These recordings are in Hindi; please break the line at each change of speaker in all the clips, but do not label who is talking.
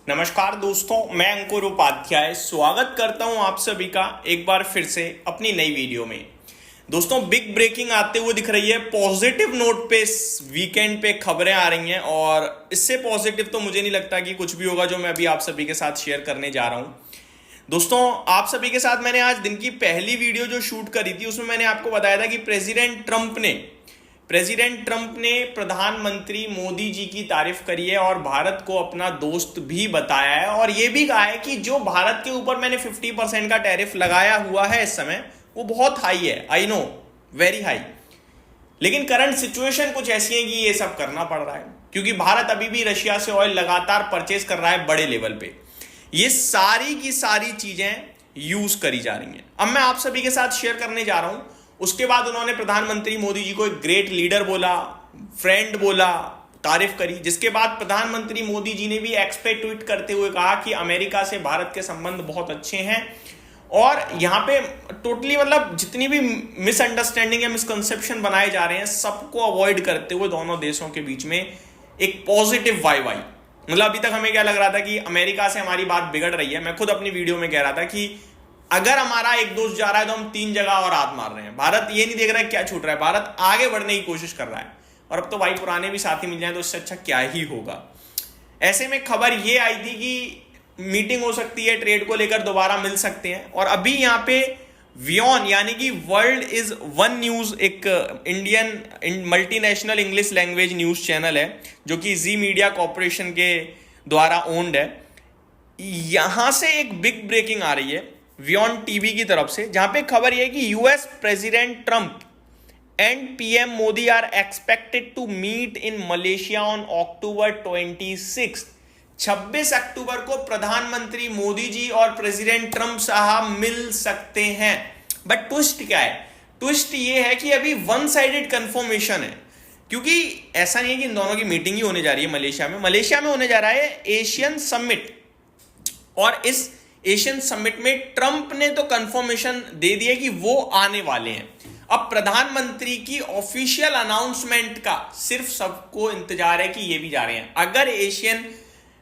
नमस्कार दोस्तों, मैं अंकुर उपाध्याय स्वागत करता हूं आप सभी का एक बार फिर से अपनी नई वीडियो में। दोस्तों, बिग ब्रेकिंग आते हुए दिख रही है। पॉजिटिव नोट पे इस वीकेंड पे खबरें आ रही हैं और इससे पॉजिटिव तो मुझे नहीं लगता कि कुछ भी होगा जो मैं अभी आप सभी के साथ शेयर करने जा रहा हूं। दोस्तों, आप सभी के साथ मैंने आज दिन की पहली वीडियो जो शूट करी थी उसमें मैंने आपको बताया था कि प्रेसिडेंट ट्रंप ने प्रधानमंत्री मोदी जी की तारीफ करी है और भारत को अपना दोस्त भी बताया है और यह भी कहा है कि जो भारत के ऊपर मैंने 50% का टैरिफ लगाया हुआ है इस समय वो बहुत हाई है। I know, very high. लेकिन करंट सिचुएशन कुछ ऐसी है कि ये सब करना पड़ रहा है क्योंकि भारत अभी भी रशिया से ऑयल लगातार परचेज कर रहा है बड़े लेवल पे। ये सारी की सारी चीजें यूज करी जा रही हैं। अब मैं आप सभी के साथ शेयर करने जा रहा हूं। उसके बाद उन्होंने प्रधानमंत्री मोदी जी को एक ग्रेट लीडर बोला, फ्रेंड बोला, तारीफ करी, जिसके बाद प्रधानमंत्री मोदी जी ने भी एक्स पे ट्वीट करते हुए कहा कि अमेरिका से भारत के संबंध बहुत अच्छे हैं और यहां पे टोटली मतलब जितनी भी मिसअंडरस्टैंडिंग या मिसकंसेप्शन बनाए जा रहे हैं सबको अवॉइड करते हुए दोनों देशों के बीच में एक पॉजिटिव वाइब आई। मतलब अभी तक हमें क्या लग रहा था कि अमेरिका से हमारी बात बिगड़ रही है। मैं खुद अपनी वीडियो में कह रहा था कि अगर हमारा एक दोस्त जा रहा है तो हम 3 जगह और हाथ मार रहे हैं। भारत ये नहीं देख रहा है क्या छूट रहा है, भारत आगे बढ़ने की कोशिश कर रहा है और अब तो भाई पुराने भी साथी मिल जाए तो इससे अच्छा क्या ही होगा। ऐसे में खबर ये आई थी कि मीटिंग हो सकती है, ट्रेड को लेकर दोबारा मिल सकते हैं। और अभी यहां पे वियॉन यानी कि वर्ल्ड इज वन न्यूज, एक Indian multinational English language news channel है जो कि जी मीडिया कॉर्पोरेशन के द्वारा ओन्ड है। यहां से एक बिग ब्रेकिंग आ रही है वियॉन टीवी की तरफ से, जहां पे खबर यह है कि US president Trump and PM Modi are expected to meet in Malaysia on October 26। 26 अक्टूबर को प्रधानमंत्री मोदी जी और प्रेसिडेंट ट्रंप साहब मिल सकते हैं। बट ट्विस्ट क्या है? ट्विस्ट ये है कि अभी वन साइडेड कंफर्मेशन है, क्योंकि ऐसा नहीं है कि इन दोनों की मीटिंग ही होने जा रही है मलेशिया में होने जा रहा है एशियन समिट। और इस एशियन समिट में ट्रंप ने तो कंफर्मेशन दे दिया कि वो आने वाले हैं। अब प्रधानमंत्री की ऑफिशियल अनाउंसमेंट का सिर्फ सबको इंतजार है कि ये भी जा रहे हैं। अगर एशियन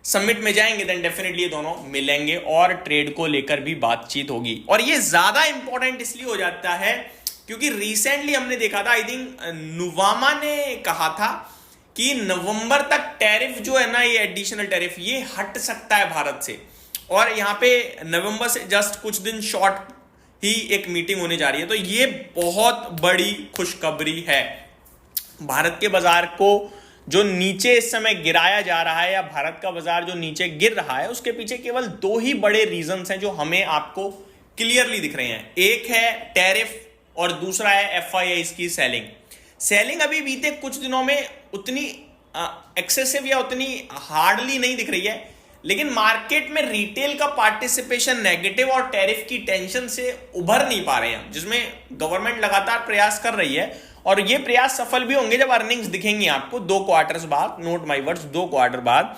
समिट में जाएंगे देन डेफिनेटली ये दोनों मिलेंगे और ट्रेड को लेकर भी बातचीत होगी। और ये ज्यादा इंपॉर्टेंट इसलिए हो जाता है क्योंकि रिसेंटली हमने देखा था, आई थिंक नुवामा ने कहा था कि नवंबर तक टैरिफ जो है ना, ये एडिशनल टैरिफ ये हट सकता है भारत से। और यहां पे नवंबर से जस्ट कुछ दिन शॉर्ट ही एक मीटिंग होने जा रही है। तो ये बहुत बड़ी खुशखबरी है। भारत के बाजार को जो नीचे इस समय गिराया जा रहा है या भारत का बाजार जो नीचे गिर रहा है उसके पीछे केवल 2 ही बड़े रीजंस हैं जो हमें आपको क्लियरली दिख रहे हैं। एक है टैरिफ और दूसरा है एफआईआई की सेलिंग अभी बीते कुछ दिनों में उतनी एक्सेसिव या उतनी हार्डली नहीं दिख रही है, लेकिन मार्केट में रिटेल का पार्टिसिपेशन नेगेटिव और टैरिफ की टेंशन से उभर नहीं पा रहे हैं, जिसमें गवर्नमेंट लगातार प्रयास कर रही है और ये प्रयास सफल भी होंगे जब अर्निंग्स दिखेंगी आपको 2 क्वार्टर्स बाद। नोट माय वर्ड्स, 2 क्वार्टर बाद।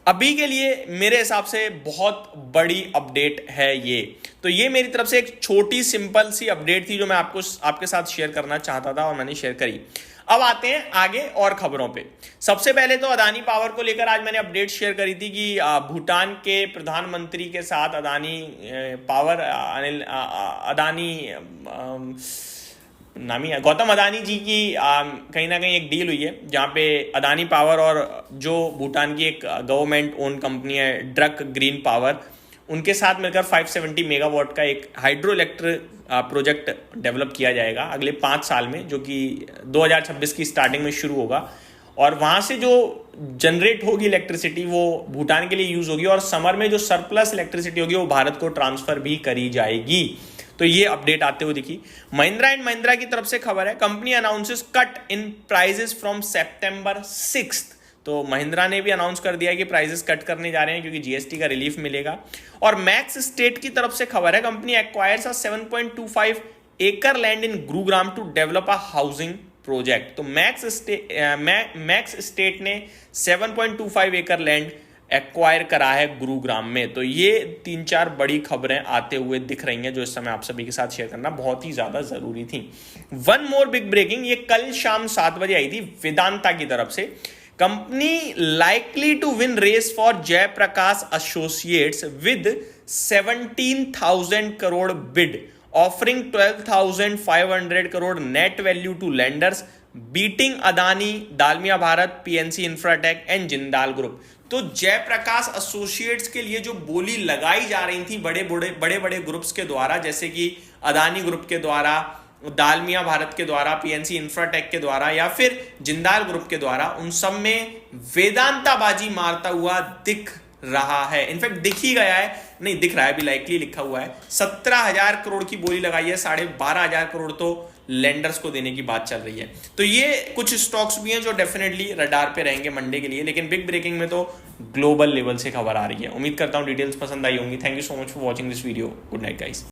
अभी के लिए मेरे हिसाब से बहुत बड़ी अपडेट है ये। तो ये मेरी तरफ से एक छोटी सिंपल सी अपडेट थी जो मैं आपके साथ शेयर करना चाहता था और मैंने शेयर करी। अब आते हैं आगे और खबरों पे। सबसे पहले तो अदानी पावर को लेकर आज मैंने अपडेट शेयर करी थी कि भूटान के प्रधानमंत्री के साथ अदानी पावर गौतम अदानी जी की कहीं ना कहीं एक डील हुई है, जहां पे अदानी पावर और जो भूटान की एक गवर्नमेंट ओन कंपनी है ड्रक ग्रीन पावर, उनके साथ मिलकर 570 मेगावाट का एक हाइड्रो इलेक्ट्रिक प्रोजेक्ट डेवलप किया जाएगा अगले 5 साल में, जो कि 2026 की स्टार्टिंग में शुरू होगा। और वहाँ से जो जनरेट होगी इलेक्ट्रिसिटी वो भूटान के लिए यूज होगी और समर में जो सरप्लस इलेक्ट्रिसिटी होगी वो भारत को ट्रांसफर भी करी जाएगी। तो ये अपडेट आते हुए दिखी। महिंद्रा एंड महिंद्रा की तरफ से खबर है, company announces cut in prices from September 6। तो महिंद्रा ने भी अनाउंस कर दिया है कि प्राइसेस कट करने जा रहे हैं क्योंकि जीएसटी का रिलीफ मिलेगा। और मैक्स स्टेट की तरफ से खबर है, कंपनी एक्वायर्स अ 7.25 एकड़ land in Gurugram to develop a housing project. तो मैक्स स्टेट ने 7.25 एकड़ लैंड एक्वायर करा है गुरुग्राम में। तो ये 3-4 बड़ी खबरें आते हुए दिख रही हैं जो इस समय आप सभी के साथ शेयर करना बहुत ही ज्यादा जरूरी थी। वन मोर बिग ब्रेकिंग, ये कल शाम 7 बजे आई थी वेदांता की तरफ से company likely to win race for Jaiprakash Associates with 17,000 crore bid, offering 12,500 crore net value to lenders, beating Adani, Dalmia Bharat, PNC Infratech and Jindal group. तो जयप्रकाश एसोसिएट्स के लिए जो बोली लगाई जा रही थी बड़े बड़े ग्रुप्स के द्वारा, जैसे कि अदानी ग्रुप के द्वारा, दालमिया भारत के द्वारा, पीएनसी इंफ्राटेक के द्वारा या फिर जिंदाल ग्रुप के द्वारा, उन सब में वेदांता बाजी मारता हुआ दिख रहा है। इनफैक्ट दिख ही गया है, नहीं दिख रहा है, अभी लाइकली लिखा हुआ है। 17,000 करोड़ की बोली लगाई है, 12,500 करोड़ तो लेंडर्स को देने की बात चल रही है। तो ये कुछ स्टॉक्स भी हैं जो डेफिनेटली रडार पे रहेंगे मंडे के लिए, लेकिन बिग ब्रेकिंग में तो ग्लोबल लेवल से खबर आ रही है। उम्मीद करता हूं डिटेल्स पसंद आई होंगी। Thank you so much for watching this video. Good night guys.